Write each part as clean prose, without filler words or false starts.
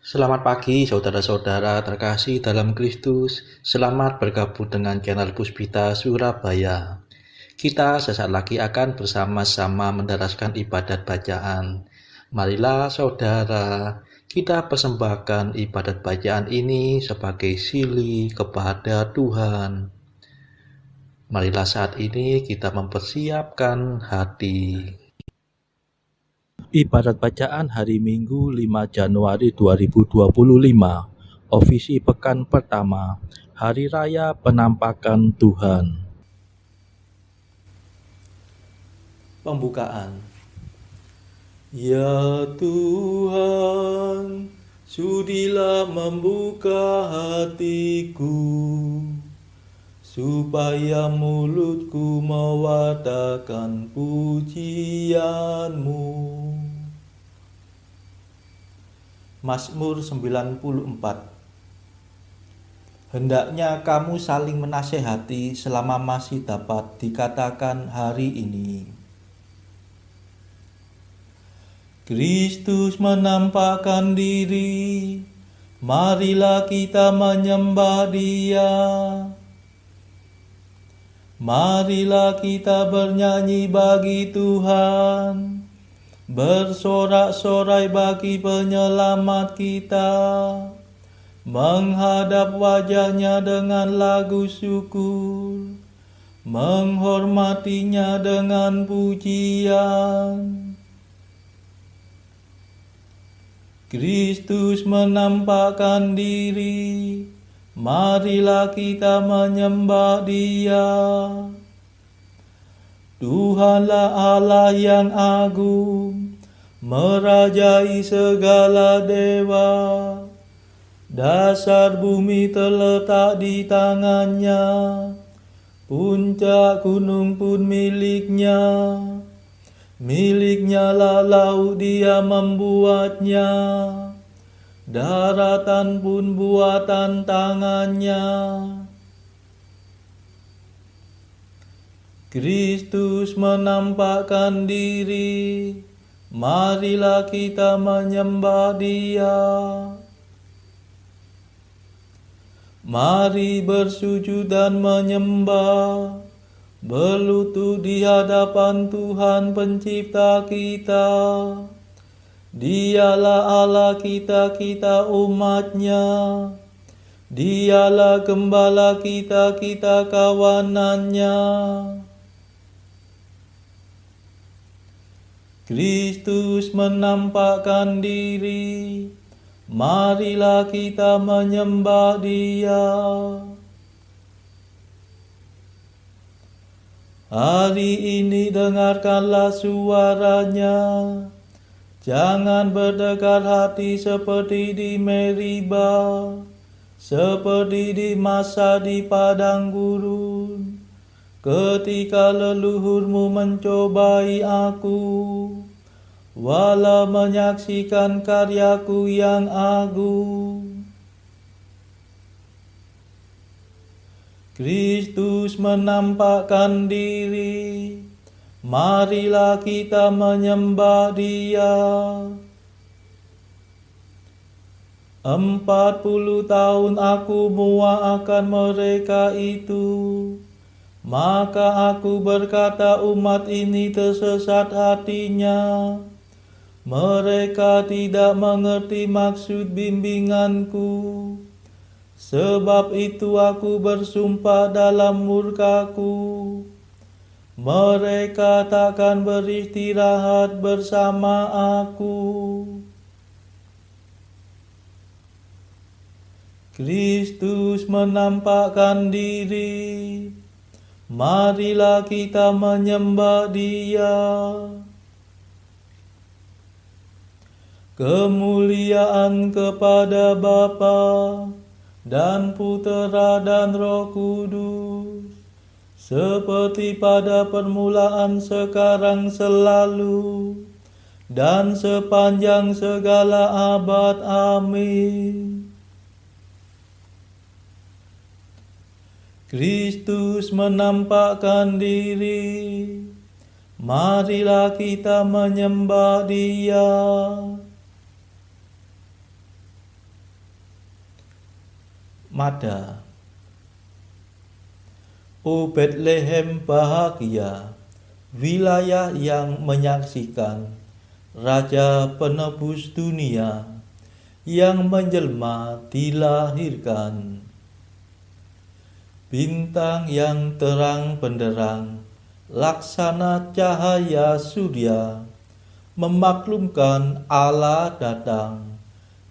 Selamat pagi saudara-saudara terkasih dalam Kristus. Selamat bergabung dengan channel Puspita Surabaya. Kita sesaat lagi akan bersama-sama mendaraskan ibadat bacaan. Marilah saudara, kita persembahkan ibadat bacaan ini sebagai sili kepada Tuhan. Marilah saat ini kita mempersiapkan hati. Ibadat bacaan hari Minggu 5 Januari 2025, Ofisi Pekan Pertama, Hari Raya Penampakan Tuhan. Pembukaan. Ya Tuhan, sudilah membuka hatiku, supaya mulutku mewartakan pujian-Mu. Mazmur 94. Hendaknya kamu saling menasehati selama masih dapat dikatakan hari ini. Kristus menampakkan diri, marilah kita menyembah Dia. Marilah kita bernyanyi bagi Tuhan, bersorak-sorai bagi penyelamat kita, menghadap wajah-Nya dengan lagu syukur, menghormatinya dengan pujian. Kristus menampakkan diri, marilah kita menyembah Dia. Tuhanlah Allah yang agung, merajai segala dewa. Dasar bumi terletak di tangan-Nya, puncak gunung pun milik-Nya. Milik-Nya lah laut, Dia membuatnya, daratan pun buatan tangan-Nya. Kristus menampakkan diri, marilah kita menyembah Dia. Mari bersujud dan menyembah, berlutut di hadapan Tuhan Pencipta kita. Dialah Allah kita, kita umat-Nya. Dialah gembala kita, kita kawanan-Nya. Kristus menampakkan diri, marilah kita menyembah Dia. Hari ini dengarkanlah suara-Nya. Jangan berdekat hati seperti di Meriba, seperti di masa di padang gurun, ketika leluhurmu mencobai aku, walau menyaksikan karyaku yang agung. Kristus menampakkan diri, marilah kita menyembah Dia. 40 tahun aku muak akan mereka itu, maka aku berkata umat ini tersesat hatinya. Mereka tidak mengerti maksud bimbinganku. Sebab itu aku bersumpah dalam murkaku, mereka takkan beristirahat bersama aku. Kristus menampakkan diri, marilah kita menyembah Dia. Kemuliaan kepada Bapa dan Putera dan Roh Kudus, seperti pada permulaan, sekarang, selalu, dan sepanjang segala abad. Amin. Kristus menampakkan diri, marilah kita menyembah Dia. Mada. O Bethlehem bahagia, wilayah yang menyaksikan Raja penebus dunia yang menjelma dilahirkan. Bintang yang terang benderang, laksana cahaya surya, memaklumkan Allah datang,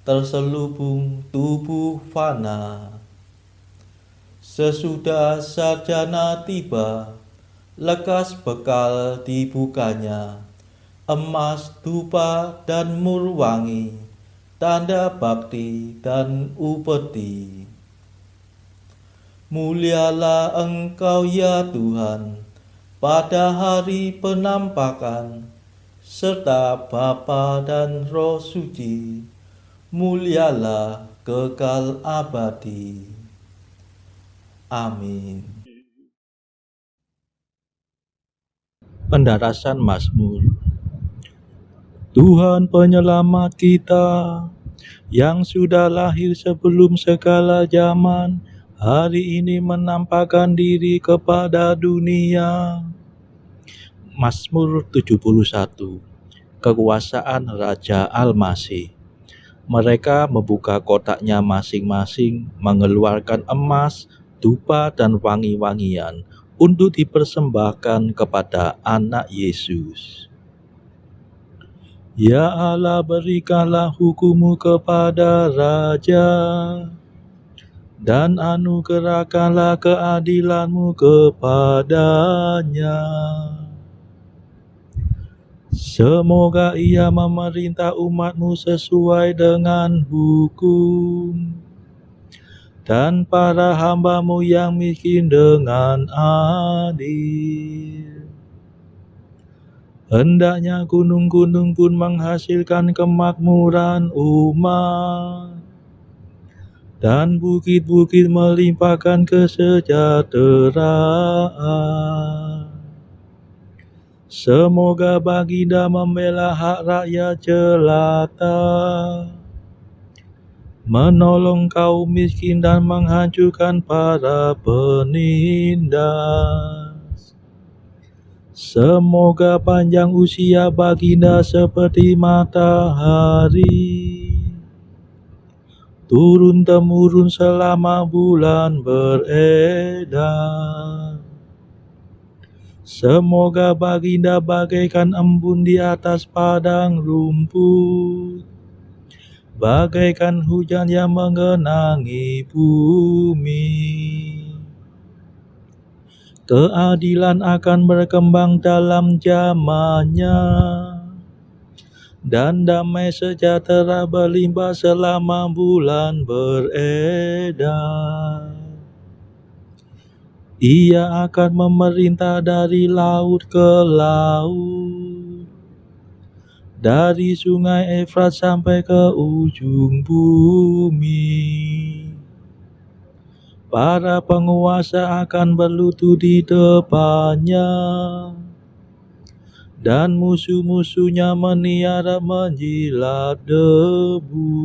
terselubung tubuh fana. Sesudah sarjana tiba, lekas bekal dibukanya, emas, dupa, dan mur wangi, tanda bakti dan upeti. Mulialah Engkau ya Tuhan, pada hari penampakan, serta Bapa dan Roh Suci, mulialah kekal abadi. Amin. Pendarasan Mazmur. Tuhan penyelamat kita, yang sudah lahir sebelum segala zaman, hari ini menampakkan diri kepada dunia. Mazmur 71. Kekuasaan Raja Al-Masih. Mereka membuka kotaknya masing-masing, mengeluarkan emas, dupa, dan wangi-wangian untuk dipersembahkan kepada anak Yesus. Ya Allah, berikanlah hukum-Mu kepada Raja, dan anugerahkanlah keadilan-Mu kepadanya. Semoga ia memerintah umat-Mu sesuai dengan hukum, dan para hamba-Mu yang miskin dengan adil. Hendaknya gunung-gunung pun menghasilkan kemakmuran umat, dan bukit-bukit melimpahkan kesejahteraan. Semoga baginda membela hak rakyat jelata, menolong kaum miskin dan menghancurkan para penindas. Semoga panjang usia baginda seperti matahari, turun-temurun selama bulan beredar. Semoga baginda bagaikan embun di atas padang rumput, bagaikan hujan yang menggenangi bumi. Keadilan akan berkembang dalam zamannya, dan damai sejahtera berlimpah selama bulan beredar. Ia akan memerintah dari laut ke laut, dari sungai Efrat sampai ke ujung bumi. Para penguasa akan berlutut di depannya, dan musuh-musuhnya meniara menjilat debu.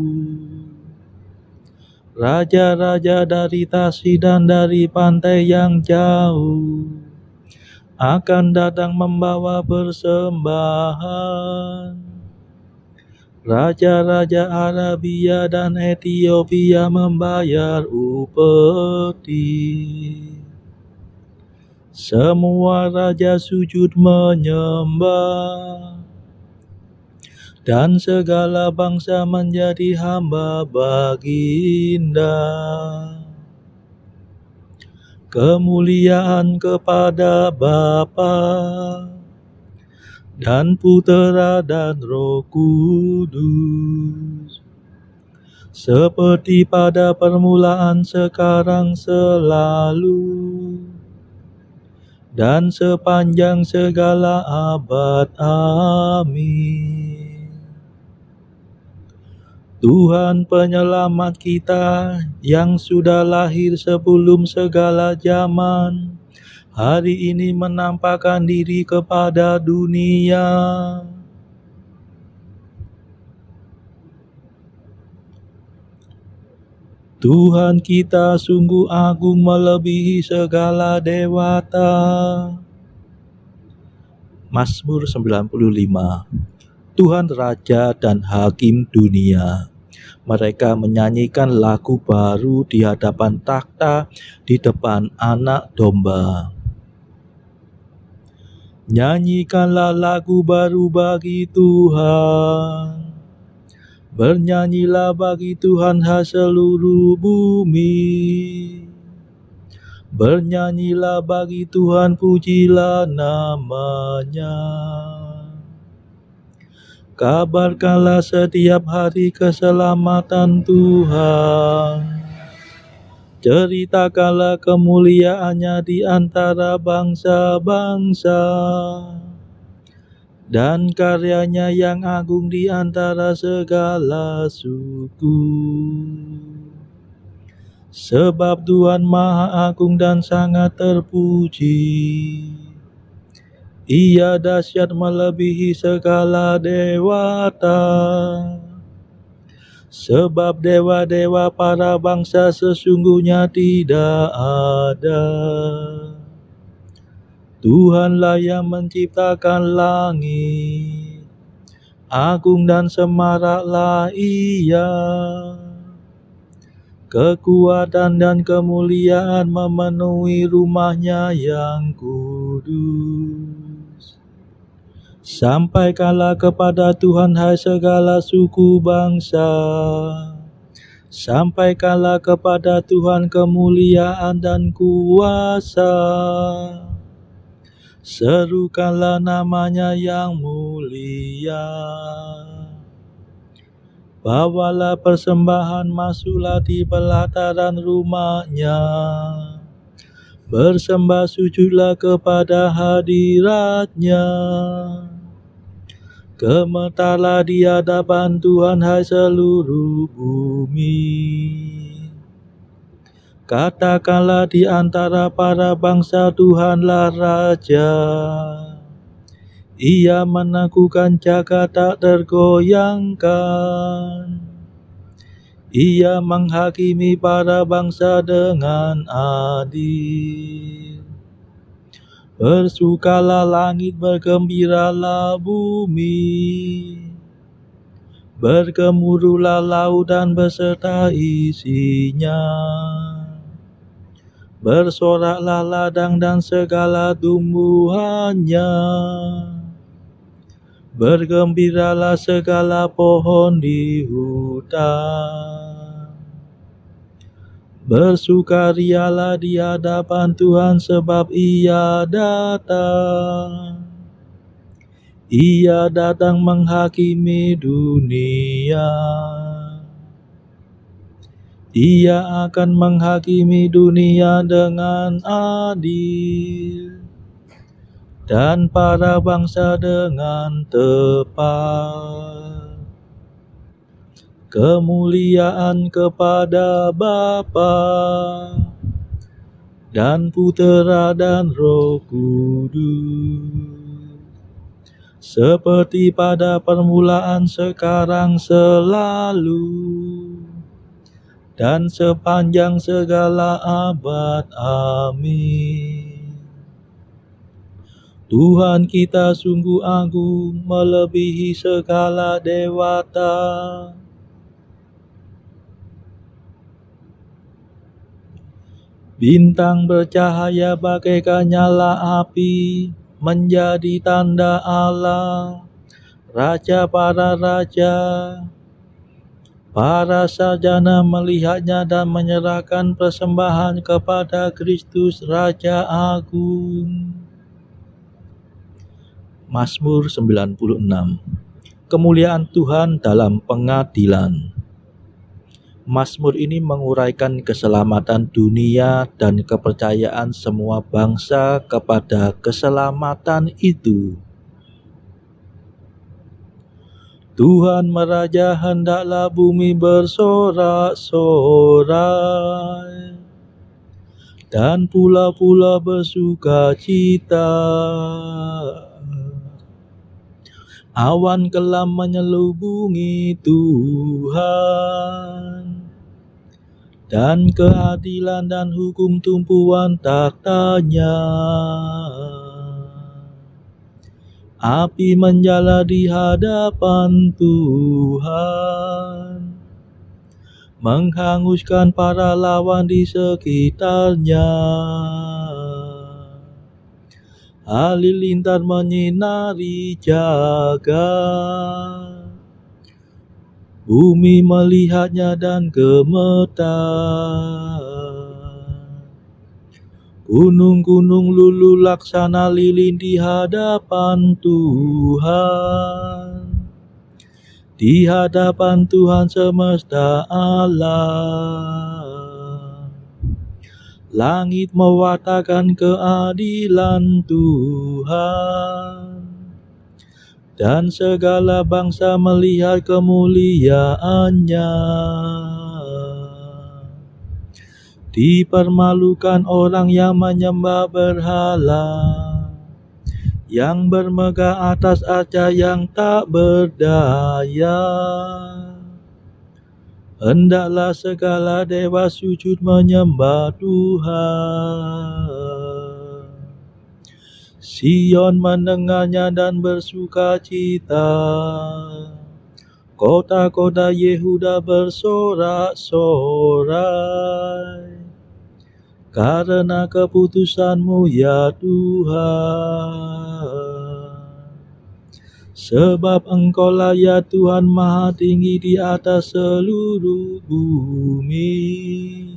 Raja-raja dari Tasih dan dari pantai yang jauh akan datang membawa persembahan. Raja-raja Arabia dan Ethiopia membayar upeti. Semua raja sujud menyembah, dan segala bangsa menjadi hamba baginda. Kemuliaan kepada Bapa dan Putera dan Roh Kudus, seperti pada permulaan, sekarang, selalu, dan sepanjang segala abad. Amin. Tuhan penyelamat kita, yang sudah lahir sebelum segala zaman, hari ini menampakkan diri kepada dunia. Tuhan kita sungguh agung melebihi segala dewata. Mazmur 95. Tuhan Raja dan Hakim dunia. Mereka menyanyikan lagu baru di hadapan takhta, di depan Anak Domba. Nyanyikanlah lagu baru bagi Tuhan. Bernyanyilah bagi Tuhan hai seluruh bumi. Bernyanyilah bagi Tuhan, pujilah namanya. Kabarkanlah setiap hari keselamatan Tuhan. Ceritakanlah kemuliaannya di antara bangsa-bangsa, dan karyanya yang agung di antara segala suku. Sebab Tuhan Maha Agung dan sangat terpuji. Ia dahsyat melebihi segala dewata. Sebab dewa-dewa para bangsa sesungguhnya tidak ada. Tuhanlah yang menciptakan langit, agung dan semaraklah Ia. Kekuatan dan kemuliaan memenuhi rumahnya yang kudus. Sampaikanlah kepada Tuhan hai segala suku bangsa. Sampaikanlah kepada Tuhan kemuliaan dan kuasa. Serukanlah namanya yang mulia. Bawalah persembahan, masuklah di pelataran rumahnya. Bersembah sujudlah kepada hadiratnya. Gemetarlah di hadapan Tuhan hai seluruh bumi. Katakanlah di antara para bangsa, Tuhanlah Raja. Ia meneguhkan jagat tak tergoyangkan. Ia menghakimi para bangsa dengan adil. Bersukalah langit, bergembiralah bumi. Bergemuruhlah laut dan beserta isinya. Bersoraklah ladang dan segala tumbuhannya. Bergembiralah segala pohon di hutan. Bersukarialah di hadapan Tuhan sebab Ia datang. Ia datang menghakimi dunia. Ia akan menghakimi dunia dengan adil, dan para bangsa dengan tepat. Kemuliaan kepada Bapa dan Putera dan Roh Kudus, seperti pada permulaan, sekarang, selalu, dan sepanjang segala abad. Amin. Tuhan kita sungguh agung melebihi segala dewata. Bintang bercahaya bagaikan nyala api, menjadi tanda Allah, Raja para raja. Para sarjana melihatnya dan menyerahkan persembahan kepada Kristus Raja Agung. Mazmur 96. Kemuliaan Tuhan dalam pengadilan. Mazmur ini menguraikan keselamatan dunia dan kepercayaan semua bangsa kepada keselamatan itu. Tuhan meraja, hendaklah bumi bersorak-sorai, dan pulau-pulau bersukacita. Awan kelam menyelubungi Tuhan, dan keadilan dan hukum tumpuan tahtanya. Api menyala di hadapan Tuhan, menghanguskan para lawan di sekitarnya. Halilintar menyinari jagat, bumi melihatnya dan gemetar. Gunung-gunung luluh laksana lilin di hadapan Tuhan, di hadapan Tuhan semesta alam. Langit mewartakan keadilan Tuhan, dan segala bangsa melihat kemuliaannya. Dipermalukan orang yang menyembah berhala, yang bermegah atas arca yang tak berdaya. Hendaklah segala dewa sujud menyembah Tuhan. Sion mendengarnya dan bersuka cita, kota-kota Yehuda bersorak-sorai, karena keputusan-Mu ya Tuhan. Sebab Engkau-lah ya Tuhan maha tinggi di atas seluruh bumi.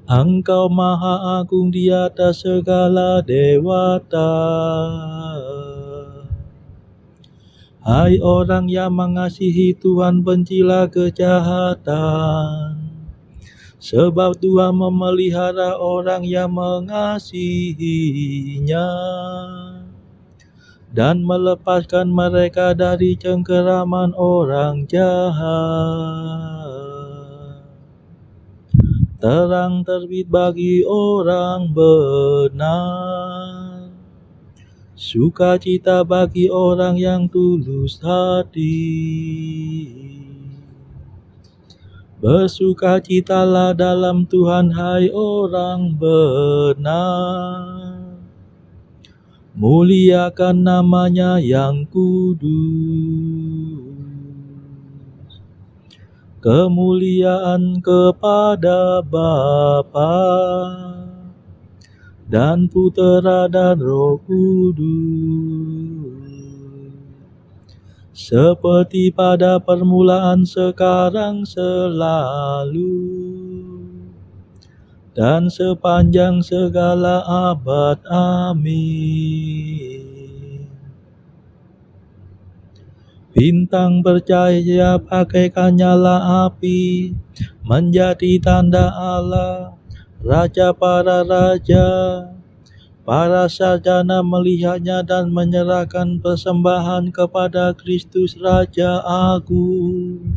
Engkau maha agung di atas segala dewata. Hai orang yang mengasihi Tuhan, bencilah kejahatan, sebab Tuhan memelihara orang yang mengasihinya, dan melepaskan mereka dari cengkeraman orang jahat. Terang terbit bagi orang benar, sukacita bagi orang yang tulus hati. Bersukacitalah dalam Tuhan, hai orang benar, muliakan namanya yang kudus. Kemuliaan kepada Bapa dan Putera dan Roh Kudus, seperti pada permulaan, sekarang, selalu, dan sepanjang segala abad. Amin. Bintang bercahaya bagaikan nyala api, menjadi tanda Allah, Raja para raja. Para sarjana melihatnya dan menyerahkan persembahan kepada Kristus Raja Agung.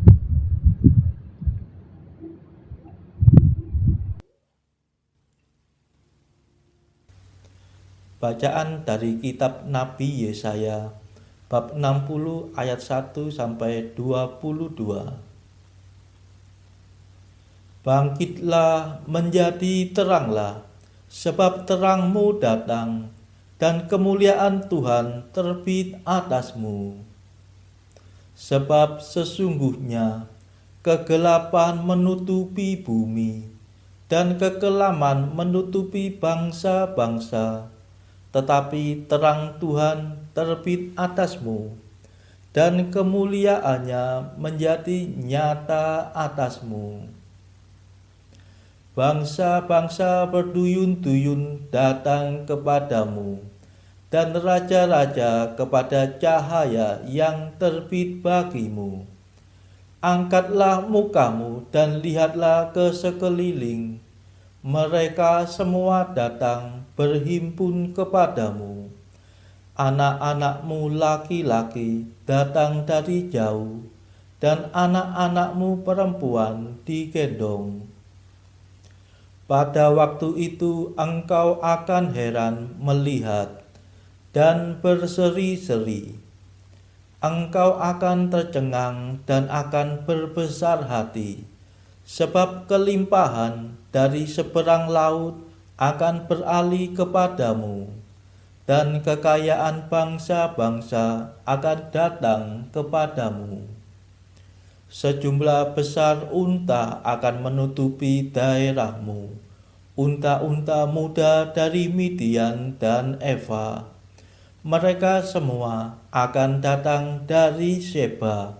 Bacaan dari kitab Nabi Yesaya bab 60 ayat 1 sampai 22. Bangkitlah, menjadi teranglah, sebab terangmu datang, dan kemuliaan Tuhan terbit atasmu. Sebab sesungguhnya kegelapan menutupi bumi, dan kekelaman menutupi bangsa-bangsa, tetapi terang Tuhan terbit atasmu, dan kemuliaannya menjadi nyata atasmu. Bangsa-bangsa berduyun-duyun datang kepadamu, dan raja-raja kepada cahaya yang terbit bagimu. Angkatlah mukamu dan lihatlah ke sekeliling, mereka semua datang berhimpun kepadamu. Anak-anakmu laki-laki datang dari jauh, dan anak-anakmu perempuan digendong. Pada waktu itu engkau akan heran melihat dan berseri-seri. Engkau akan tercengang dan akan berbesar hati, Sebab kelimpahan dari seberang laut akan beralih kepadamu, dan kekayaan bangsa-bangsa akan datang kepadamu. Sejumlah besar unta akan menutupi daerahmu, unta-unta muda dari Midian dan Eva. Mereka semua akan datang dari Sheba,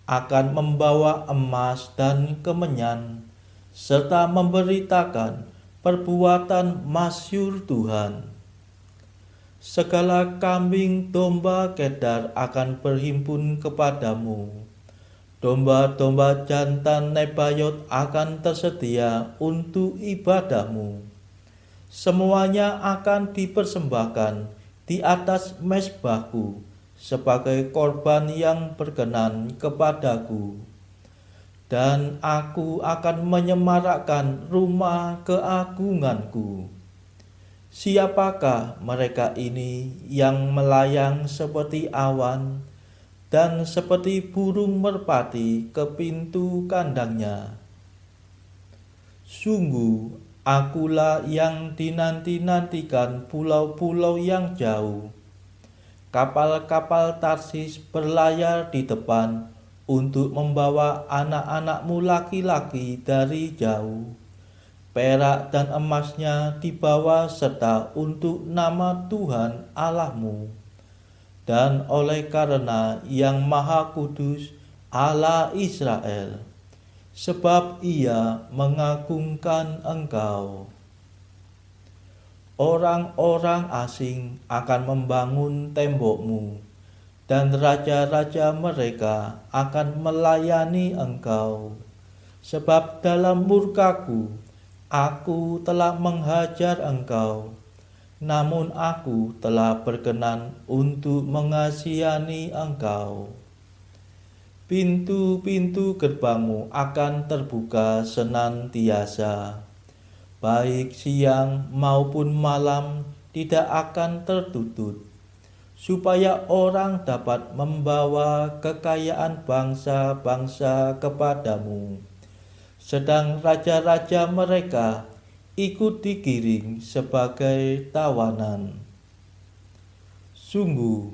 akan membawa emas dan kemenyan, serta memberitakan perbuatan masyhur Tuhan. Segala kambing domba Kedar akan berhimpun kepadamu. Domba-domba jantan Nebayot akan tersedia untuk ibadahmu. Semuanya akan dipersembahkan di atas mezbahku sebagai korban yang berkenan kepadaku. Dan aku akan menyemarakkan rumah keagunganku. Siapakah mereka ini yang melayang seperti awan dan seperti burung merpati ke pintu kandangnya? Sungguh, akulah yang dinanti-nantikan pulau-pulau yang jauh. Kapal-kapal Tarsis berlayar di depan untuk membawa anak-anakmu laki-laki dari jauh. Perak dan emasnya dibawa serta untuk nama Tuhan Allahmu. Dan oleh karena Yang Maha Kudus Allah Israel, sebab Ia mengagungkan engkau. Orang-orang asing akan membangun tembokmu, dan raja-raja mereka akan melayani engkau. Sebab dalam murkaku, aku telah menghajar engkau, namun aku telah berkenan untuk mengasihani engkau. Pintu-pintu gerbangmu akan terbuka senantiasa, baik siang maupun malam tidak akan tertutup, supaya orang dapat membawa kekayaan bangsa-bangsa kepadamu, sedang raja-raja mereka ikut digiring sebagai tawanan. Sungguh,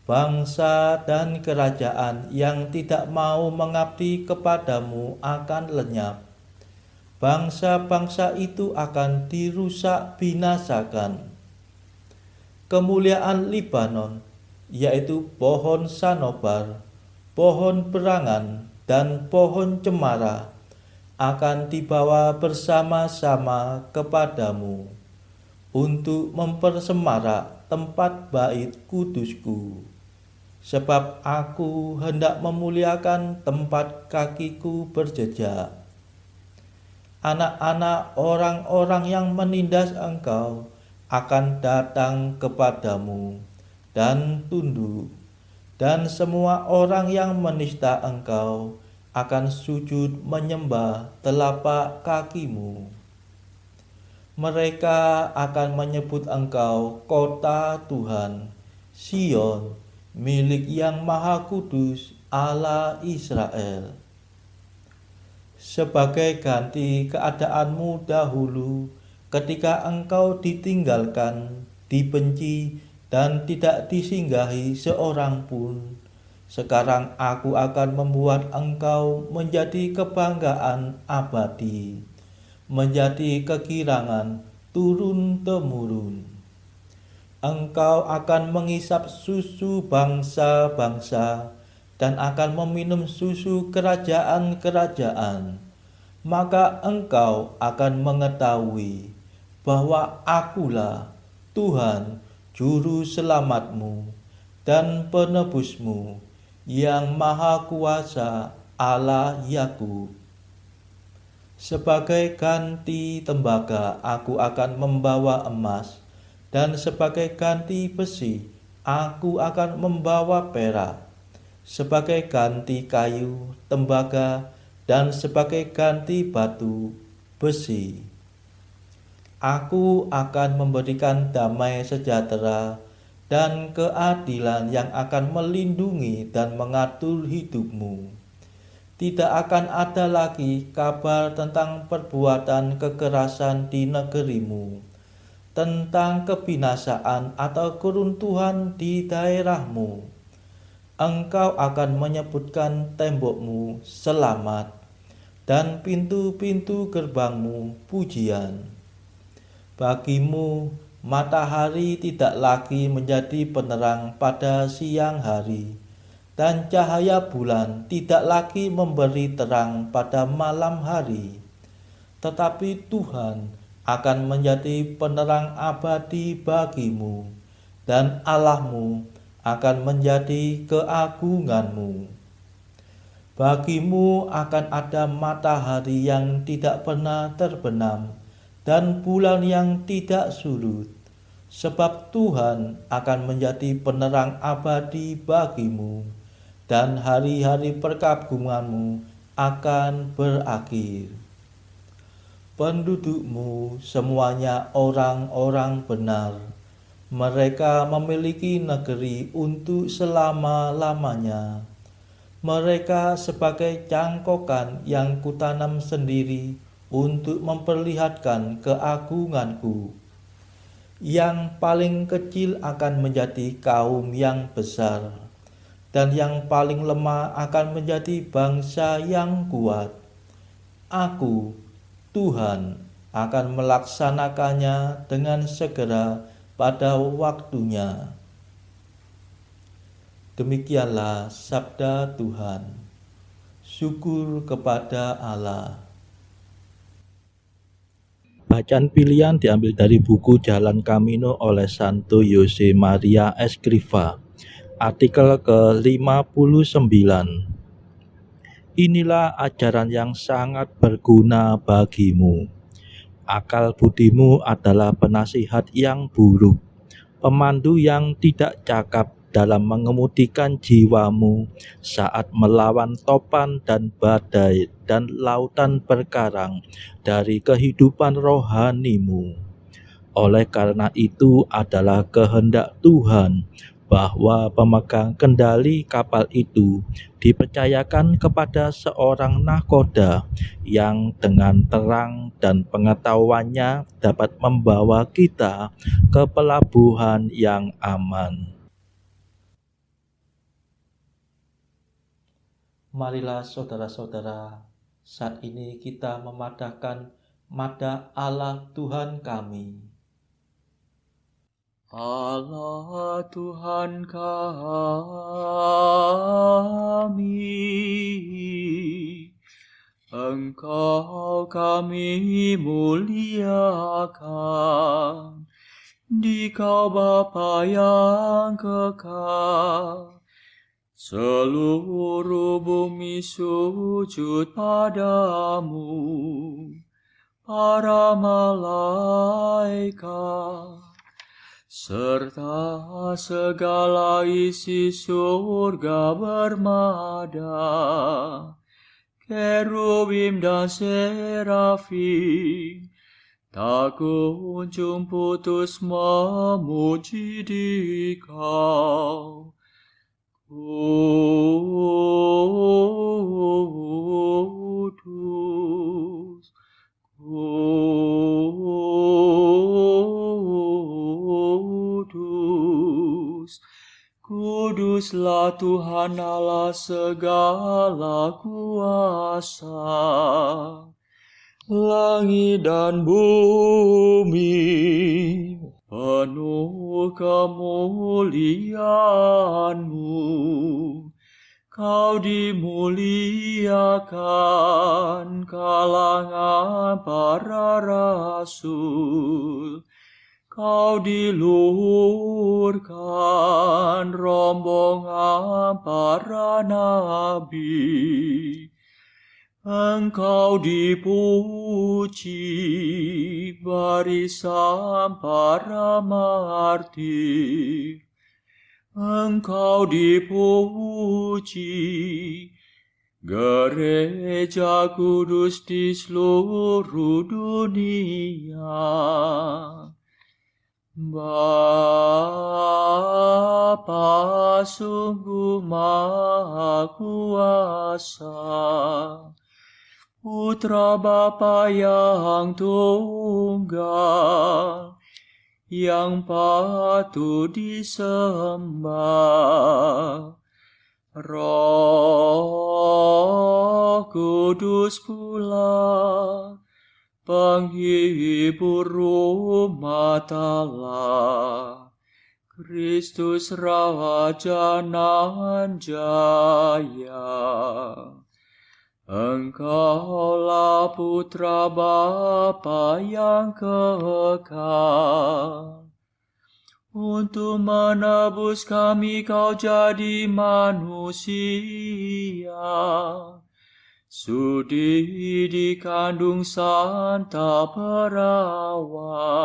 bangsa dan kerajaan yang tidak mau mengabdi kepadamu akan lenyap. Bangsa-bangsa itu akan dirusak binasakan. Kemuliaan Libanon, yaitu pohon sanobar, pohon berangan, dan pohon cemara, akan dibawa bersama-sama kepadamu untuk mempersemarak tempat bait kudusku. Sebab aku hendak memuliakan tempat kakiku berjejak. Anak-anak orang-orang yang menindas engkau akan datang kepadamu dan tunduk, dan semua orang yang menista engkau akan sujud menyembah telapak kakimu. Mereka akan menyebut engkau kota Tuhan, Sion, milik Yang Maha Kudus Allah Israel. Sebagai ganti keadaanmu dahulu, ketika engkau ditinggalkan, dibenci, dan tidak disinggahi seorang pun, sekarang aku akan membuat engkau menjadi kebanggaan abadi, menjadi kegirangan turun-temurun. Engkau akan mengisap susu bangsa-bangsa dan akan meminum susu kerajaan-kerajaan. Maka engkau akan mengetahui bahwa akulah Tuhan Juru Selamatmu dan Penebusmu, Yang Maha Kuasa Allah Yakub. Sebagai ganti tembaga aku akan membawa emas, dan sebagai ganti besi aku akan membawa perak. Sebagai ganti kayu, tembaga, dan sebagai ganti batu, besi. Aku akan memberikan damai sejahtera dan keadilan yang akan melindungi dan mengatur hidupmu. Tidak akan ada lagi kabar tentang perbuatan kekerasan di negerimu, tentang kebinasaan atau keruntuhan di daerahmu. Engkau akan menyebutkan tembokmu selamat dan pintu-pintu gerbangmu pujian. Bagimu, matahari tidak lagi menjadi penerang pada siang hari, dan cahaya bulan tidak lagi memberi terang pada malam hari. Tetapi Tuhan akan menjadi penerang abadi bagimu, dan Allahmu akan menjadi keagunganmu. Bagimu akan ada matahari yang tidak pernah terbenam, dan bulan yang tidak surut, sebab Tuhan akan menjadi penerang abadi bagimu, dan hari-hari perkabunganmu akan berakhir. Pendudukmu semuanya orang-orang benar. Mereka memiliki negeri untuk selama-lamanya. Mereka sebagai cangkokan yang kutanam sendiri untuk memperlihatkan keagunganku. Yang paling kecil akan menjadi kaum yang besar, dan yang paling lemah akan menjadi bangsa yang kuat. Aku, Tuhan, akan melaksanakannya dengan segera pada waktunya. Demikianlah sabda Tuhan. Syukur kepada Allah. Bacaan pilihan diambil dari buku Jalan Camino oleh Santo Jose Maria Escrivá, artikel ke-59. Inilah ajaran yang sangat berguna bagimu. Akal budimu adalah penasihat yang buruk, pemandu yang tidak cakap dalam mengemudikan jiwamu saat melawan topan dan badai dan lautan berkarang dari kehidupan rohanimu. Oleh karena itu adalah kehendak Tuhan bahwa pemegang kendali kapal itu dipercayakan kepada seorang nahkoda yang dengan terang dan pengetahuannya dapat membawa kita ke pelabuhan yang aman. Marilah saudara-saudara, saat ini kita memadahkan madah Allah Tuhan kami. Allah Tuhan kami, Engkau kami muliakan, Dikau Bapa yang kekal. Seluruh bumi sujud padamu, para malaikat, serta segala isi surga bermada, kerubim dan serafim, tak kunjung putus memuji Dikau. Kudus, Kudus, Kuduslah Tuhan Allah segala kuasa. Langit dan bumi penuh kemuliaan-Mu. Kau dimuliakan kalangan para rasul. Kau diluhurkan rombongan para nabi. Engkau dipuji barisan para martir. Engkau dipuji gereja kudus di seluruh dunia. Bapa Bapa sungguh Maha Kuasa, Putra Bapa yang tunggal, yang patut disembah. Roh Kudus pula, penghibur umat Allah, Kristus Raja nan jaya. Engkaulah Putra Bapa yang kekal. Untuk menebus kami kau jadi manusia, sudi dikandung Santa Perawan.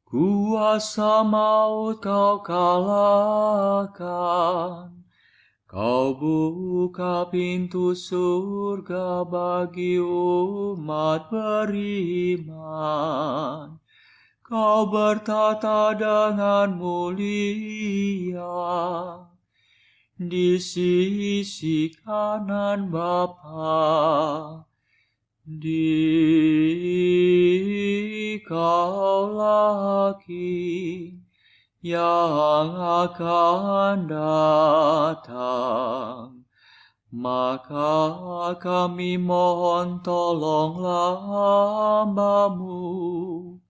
Kuasa maut kau kalahkan, kau buka pintu surga bagi umat beriman. Kau bertata dengan mulia di sisi kanan Bapa. Dikau lagi yang akan datang, maka kami mohon tolonglah hamba-Mu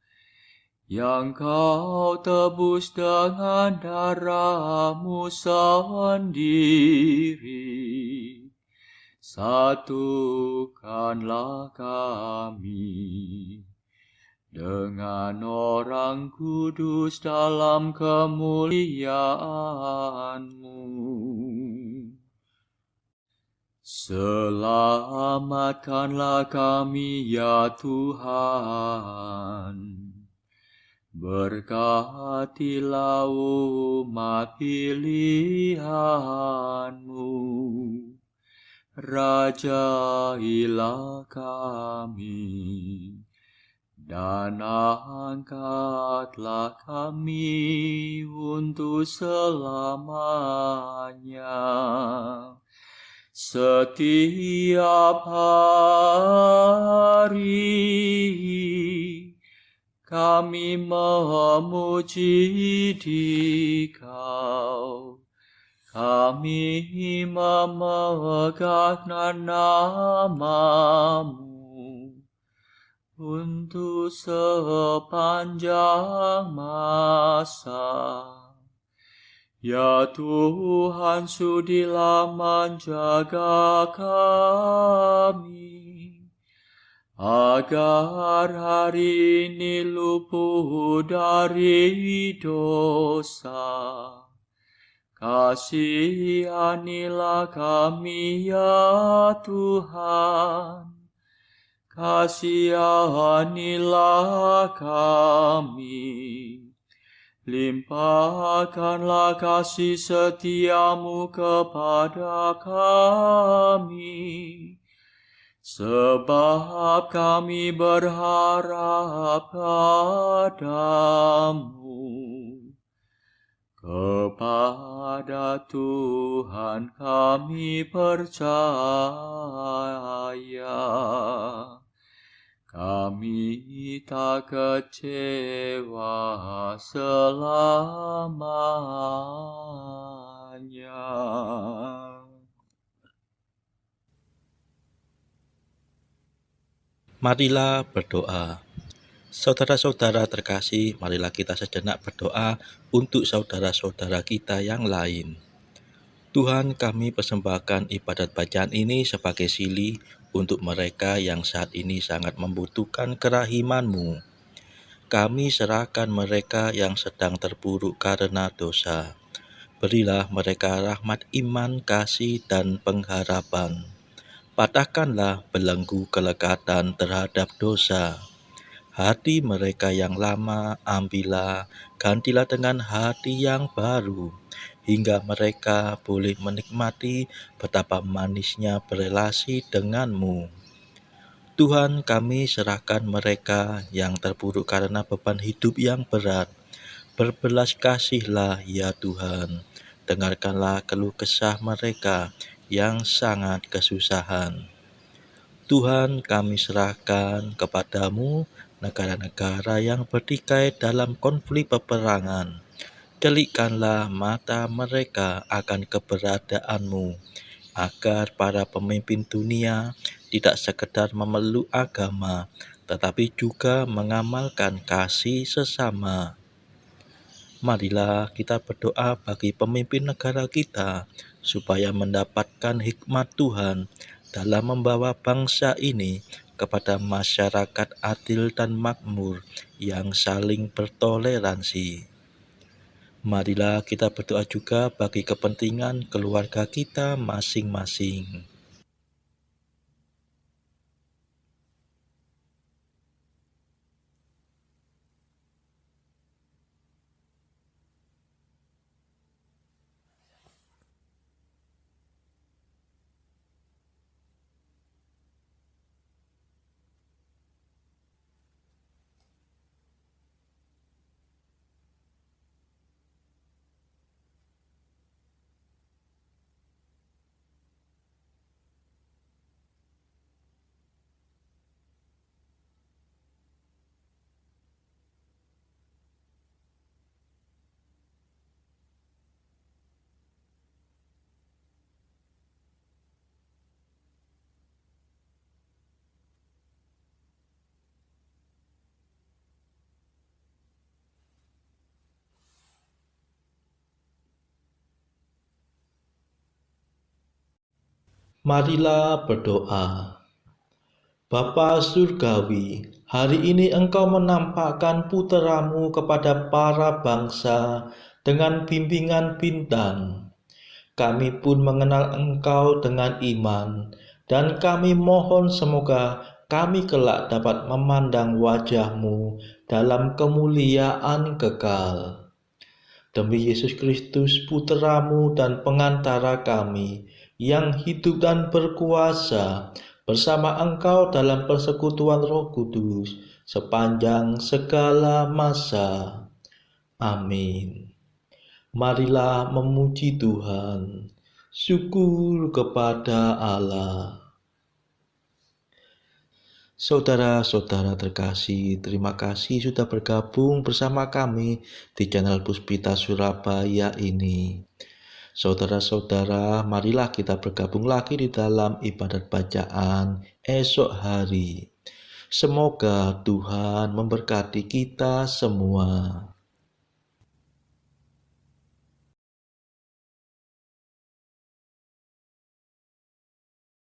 yang kau tebus dengan darah-Mu sendiri. Satukanlah kami dengan orang kudus dalam kemuliaan-Mu. Selamatkanlah kami ya Tuhan. Berkatilah umat pilihan-Mu, rajailah kami, dan angkatlah kami untuk selamanya. Setiap hari kami memuji Dikau, kami memegang nama-Mu untuk sepanjang masa. Ya Tuhan, sudilah menjaga kami, agar hari ini luput dari dosa. Kasihanilah kami ya Tuhan, kasihanilah kami. Limpahkanlah kasih setia-Mu kepada kami, sebab kami berharap padamu. Kepada Tuhan kami percaya, kami tak kecewa selamanya. Marilah berdoa. Saudara-saudara terkasih, marilah kita sejenak berdoa untuk saudara-saudara kita yang lain. Tuhan, kami persembahkan ibadat bacaan ini sebagai sili untuk mereka yang saat ini sangat membutuhkan kerahiman-Mu. Kami serahkan mereka yang sedang terpuruk karena dosa. Berilah mereka rahmat iman, kasih, dan pengharapan. Patahkanlah belenggu kelekatan terhadap dosa. Hati mereka yang lama ambillah, gantilah dengan hati yang baru, hingga mereka boleh menikmati betapa manisnya berelasi dengan-Mu. Tuhan, kami serahkan mereka yang terpuruk karena beban hidup yang berat. Berbelas kasihlah ya Tuhan, dengarkanlah keluh kesah mereka yang sangat kesusahan. Tuhan, kami serahkan kepadamu negara-negara yang bertikai dalam konflik peperangan. Delikkanlah mata mereka akan keberadaanmu, agar para pemimpin dunia tidak sekedar memeluk agama, tetapi juga mengamalkan kasih sesama. Marilah kita berdoa bagi pemimpin negara kita, supaya mendapatkan hikmat Tuhan dalam membawa bangsa ini kepada masyarakat adil dan makmur yang saling bertoleransi. Marilah kita berdoa juga bagi kepentingan keluarga kita masing-masing. Marilah berdoa. Bapa Surgawi, hari ini Engkau menampakkan puteramu kepada para bangsa dengan bimbingan bintang. Kami pun mengenal Engkau dengan iman, dan kami mohon semoga kami kelak dapat memandang wajah-Mu dalam kemuliaan kekal. Demi Yesus Kristus, puteramu dan pengantara kami, yang hidup dan berkuasa bersama Engkau dalam persekutuan Roh Kudus sepanjang segala masa. Amin. Marilah memuji Tuhan. Syukur kepada Allah. Saudara-saudara terkasih, terima kasih sudah bergabung bersama kami di channel Puspita Surabaya ini. Saudara-saudara, marilah kita bergabung lagi di dalam ibadat bacaan esok hari. Semoga Tuhan memberkati kita semua.